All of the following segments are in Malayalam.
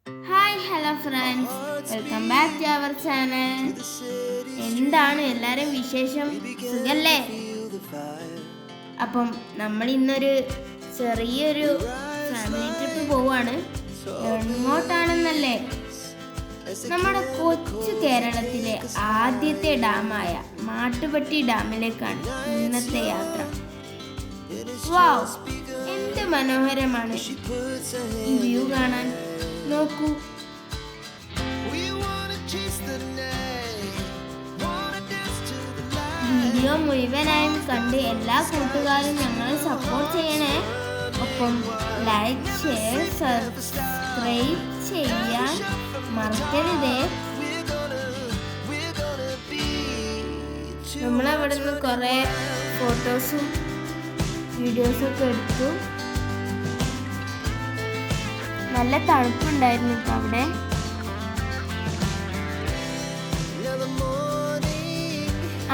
Hi hello friends, welcome back to our channel. എന്താണ് എല്ലാവരും വിശേഷം? സുഖല്ലേ? അപ്പം നമ്മൾ ഇന്നൊരു ചെറിയൊരു ഫാമിലി ട്രിപ്പ് പോവാണ്. എങ്ങോട്ടാണെന്നല്ലേ? നമ്മുടെ കൊച്ചു കേരളത്തിലെ ആദ്യത്തെ ഡാമായ മാട്ടുപ്പെട്ടി ഡാമിലേക്കാണ് ഇന്നത്തെ യാത്ര. വാവ്, എന്ത് മനോഹരമാണ് ഈ വ്യൂ കാണാൻ. നോക്കൂ, വീഡിയോ മുഴുവനായും കണ്ട് എല്ലാ കൂട്ടുകാരും ഞങ്ങളെ സപ്പോർട്ട് ചെയ്യണേ. ഒപ്പം ലൈക്ക്, ഷെയർ, സബ്സ്ക്രൈബ് ചെയ്യാൻ മറക്കരുതേ. നമ്മളവിടെ നിന്ന് കുറേ ഫോട്ടോസും വീഡിയോസൊക്കെ എടുത്തു. നല്ല തണുപ്പുണ്ടായിരുന്നു ഇപ്പം അവിടെ.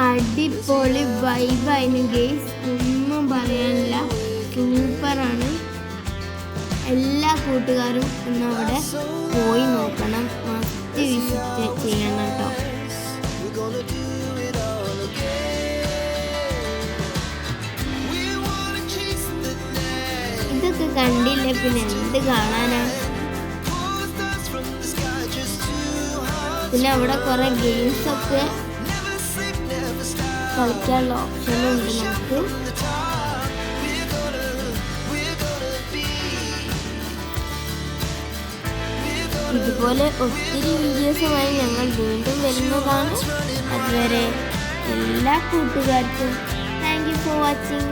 അടിപൊളി വൈബായിരുന്നു ഗെയ്സ്, ഒന്നും പറയാനില്ല, സൂപ്പറാണ്. എല്ലാ കൂട്ടുകാരും ഒന്ന് അവിടെ പോയി നോക്കണം, മസ്റ്റ് വിസിറ്റ് ചെയ്യണം കേട്ടോ. ഇതൊക്കെ കണ്ടില്ലേ പിന്നെ എന്ത് കാണാനാ. പിന്നെ അവിടെ കുറെ ഗെയിംസ് ഒക്കെ കളിക്കാനുള്ള ഓപ്ഷനുണ്ട് നമുക്ക്. ഇതുപോലെ ഒത്തിരി വീഡിയോസുമായി ഞങ്ങൾ വീണ്ടും വരുന്നതാണ്. അതുവരെ എല്ലാ കൂട്ടുകാർക്കും താങ്ക് യു ഫോർ വാച്ചിങ്.